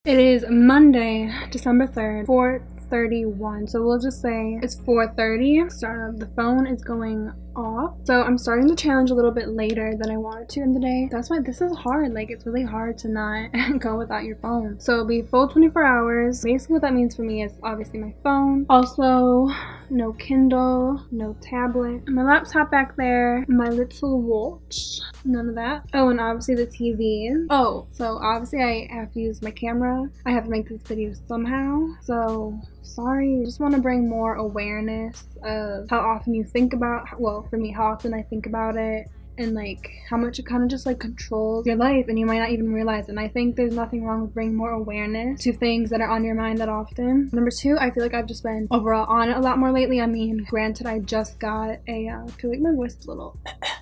It is Monday, December 3rd, 4:31. So we'll just say it's 4:30. Start. The phone is going off. So I'm starting the challenge a little bit later than I wanted to in the day. That's why this is hard. Like, it's really hard to not go without your phone. So it'll be full 24 hours. Basically what that means for me is obviously my phone. Also, no Kindle, no tablet, my laptop back there, my little watch, none of that. Oh, and obviously the TV. Oh, so obviously I have to use my camera. I have to make this video somehow. So sorry, I just want to bring more awareness of how often you think about, well, for me, how often I think about it, and like how much it kind of just like controls your life and you might not even realize it. And I think there's nothing wrong with bringing more awareness to things that are on your mind that often. Number two, I feel like I've just been overall on it a lot more lately. I mean, granted, I just got a, I feel like my voice is a little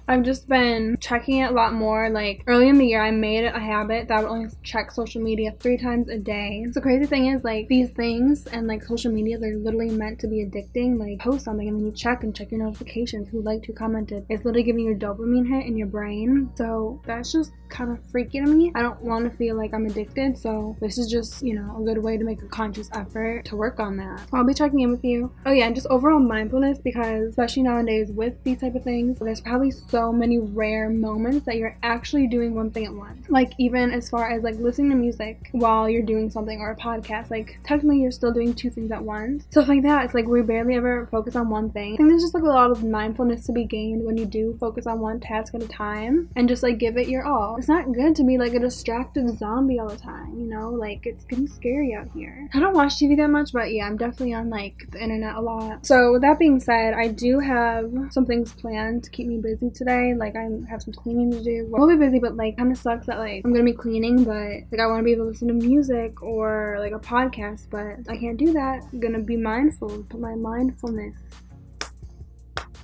I've just been checking it a lot more. Like early in the year, I made it a habit that I would only check social media 3 times a day. So the crazy thing is, like, these things and like social media, they're literally meant to be addicting. Like, post something and then you check your notifications, who liked, who commented. It's literally giving you a dopamine hit in your brain. So that's just kind of freaky to me. I don't want to feel like I'm addicted, so this is just, you know, a good way to make a conscious effort to work on that. I'll be checking in with you. Oh yeah, and just overall mindfulness, because especially nowadays with these type of things, there's probably so many rare moments that you're actually doing one thing at once. Like, even as far as like listening to music while you're doing something, or a podcast, like technically you're still doing 2 things at once. Stuff like that. It's like we barely ever focus on one thing. I think there's just like a lot of mindfulness to be gained when you do focus on one task at a time and just like give it your all. It's not good to be like a distracted zombie all the time, you know? Like, it's getting scary out here. I don't watch TV that much, but yeah, I'm definitely on like the internet a lot. So with that being said, I do have some things planned to keep me busy today. Like, I have some cleaning to do. I'll be busy, but like kind of sucks that like I'm gonna be cleaning, but like I want to be able to listen to music or like a podcast, but I can't do that. I'm gonna be mindful, put my mindfulness,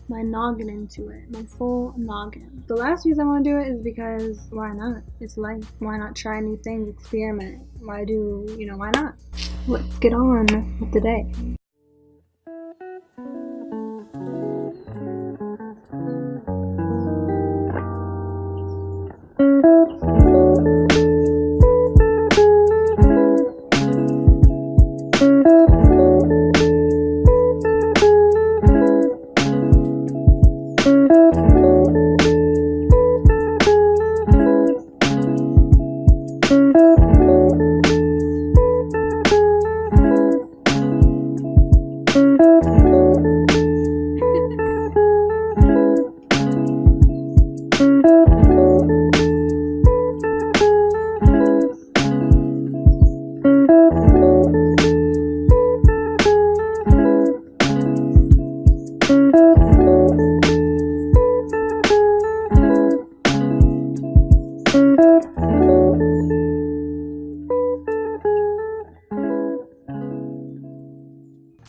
my noggin into it, my full noggin. The last reason I want to do it is because why not? It's life. Why not try new things, experiment? Why not? Let's get on with the day.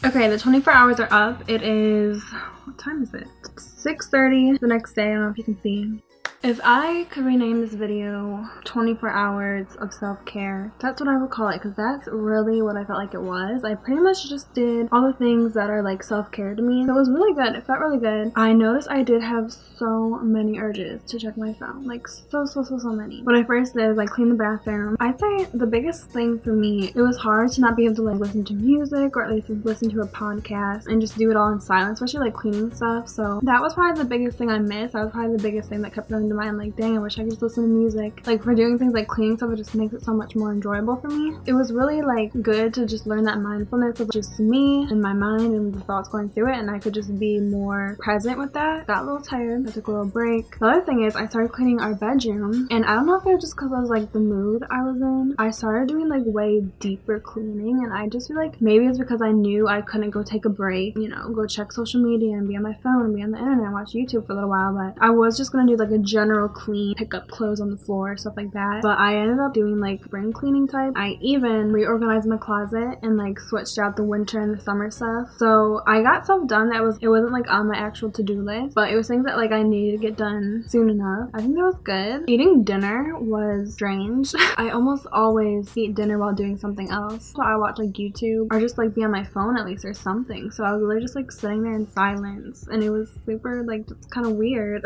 Okay, the 24 hours are up. It is, what time is it? 6:30 the next day. I don't know if you can see. If I could rename this video 24 hours of self-care, that's what I would call it, because that's really what I felt like it was. I pretty much just did all the things that are like self-care to me. So it was really good. It felt really good. I noticed I did have so many urges to check my phone. Like so many. When I first did, like, clean the bathroom, I'd say the biggest thing for me, it was hard to not be able to like listen to music, or at least listen to a podcast and just do it all in silence, especially like cleaning stuff. So that was probably the biggest thing I missed. That was probably the biggest thing that kept going to mind. Like, dang, I wish I could just listen to music. Like, for doing things like cleaning stuff, it just makes it so much more enjoyable for me. It was really like good to just learn that mindfulness of just me and my mind and the thoughts going through it, and I could just be more present with that. Got a little tired. I took a little break. The other thing is I started cleaning our bedroom, and I don't know if it was just because I was like the mood I was in. I started doing like way deeper cleaning, and I just feel like maybe it's because I knew I couldn't go take a break, you know, go check social media and be on my phone and be on the internet and watch YouTube for a little while, but I was just gonna do like a general clean, pick up clothes on the floor, stuff like that. But I ended up doing like spring cleaning type. I even reorganized my closet and like switched out the winter and the summer stuff. So I got stuff done that it wasn't like on my actual to-do list, but it was things that like I needed to get done soon enough. I think that was good. Eating dinner was strange. I almost always eat dinner while doing something else. So I watch like YouTube or just like be on my phone at least or something. So I was literally just like sitting there in silence, and it was super like just kind of weird.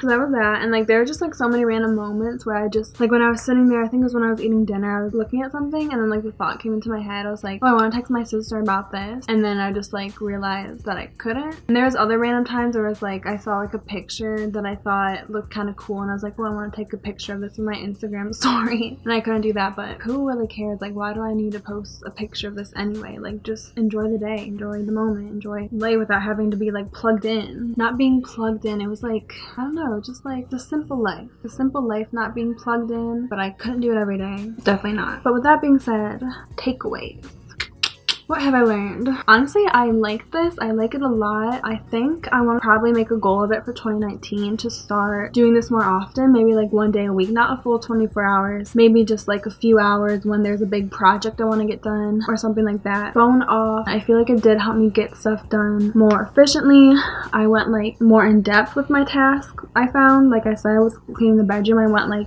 So that was that. that. And like there were just like so many random moments where I just like when I was sitting there, I think it was when I was eating dinner, I was looking at something and then like the thought came into my head. I was like, oh, I want to text my sister about this, and then I just like realized that I couldn't. And there was other random times where it was like I saw like a picture that I thought looked kind of cool and I was like, well, I want to take a picture of this in my Instagram story, and I couldn't do that. But who really cares? Like, why do I need to post a picture of this anyway? Like, just enjoy the day, enjoy the moment, enjoy lay without having to be like plugged in. Not being plugged in, it was like, I don't know, just like the simple life not being plugged in. But I couldn't do it every day, definitely not. But with that being said, takeaways. What have I learned? Honestly, I like this. I like it a lot. I think I want to probably make a goal of it for 2019 to start doing this more often. Maybe like one day a week, not a full 24 hours. Maybe just like a few hours when there's a big project I want to get done or something like that. Phone off. I feel like it did help me get stuff done more efficiently. I went like more in depth with my task. I found, like I said, I was cleaning the bedroom. I went like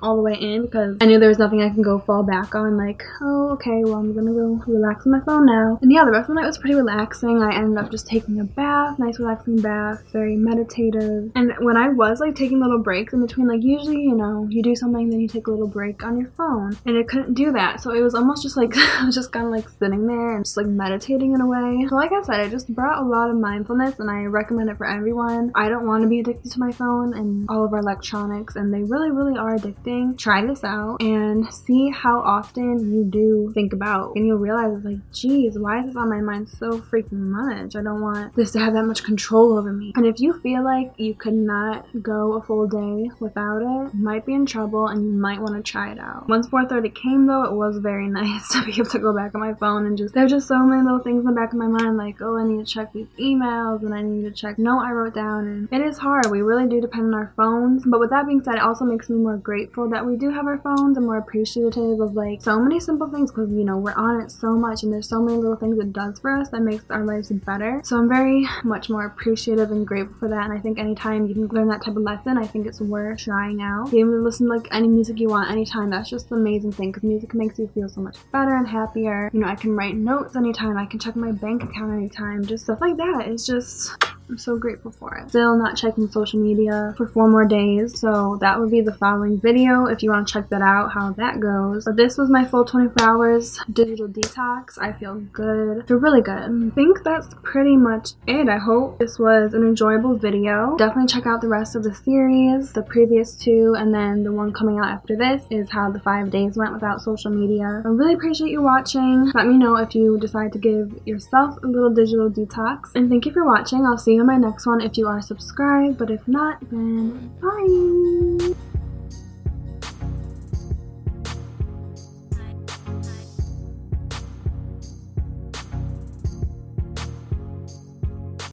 all the way in because I knew there was nothing I can go fall back on, like, oh, okay, well, I'm gonna go relax on my phone now. And yeah, the rest of the night was pretty relaxing. I ended up just taking a bath, nice relaxing bath, very meditative. And when I was like taking little breaks in between, like usually, you know, you do something, then you take a little break on your phone, and I couldn't do that. So it was almost just like I was just kind of like sitting there and just like meditating in a way. So like I said, it just brought a lot of mindfulness, and I recommend it for everyone. I don't want to be addicted to my phone and all of our electronics, and they really are addicting. Try this out and see how often you do think about, and you'll realize it's like, geez, why is this on my mind so freaking much? I don't want this to have that much control over me. And if you feel like you could not go a full day without it, you might be in trouble and you might want to try it out. Once 4:30 came though, it was very nice to be able to go back on my phone and just, there's just so many little things in the back of my mind, like, oh, I need to check these emails and I need to check note I wrote down. And it is hard. We really do depend on our phones. But with that being said, it also makes me more grateful that we do have our phones and more appreciative of like so many simple things, because you know we're on it so much and there's so many little things it does for us that makes our lives better. So I'm very much more appreciative and grateful for that, and I think anytime you can learn that type of lesson, I think it's worth trying out. Be able to listen to like any music you want anytime. That's just the amazing thing, because music makes you feel so much better and happier. You know, I can write notes anytime, I can check my bank account anytime, just stuff like that. It's just, I'm so grateful for it. Still not checking social media for 4 more days, so that would be the following video if you want to check that out, how that goes. But this was my full 24 hours digital detox. I feel good. I feel really good. I think that's pretty much it. I hope this was an enjoyable video. Definitely check out the rest of the series, the previous 2, and then the one coming out after this is how the 5 days went without social media. I really appreciate you watching. Let me know if you decide to give yourself a little digital detox. And thank you for watching. I'll see you in my next one if you are subscribed, but if not, then bye!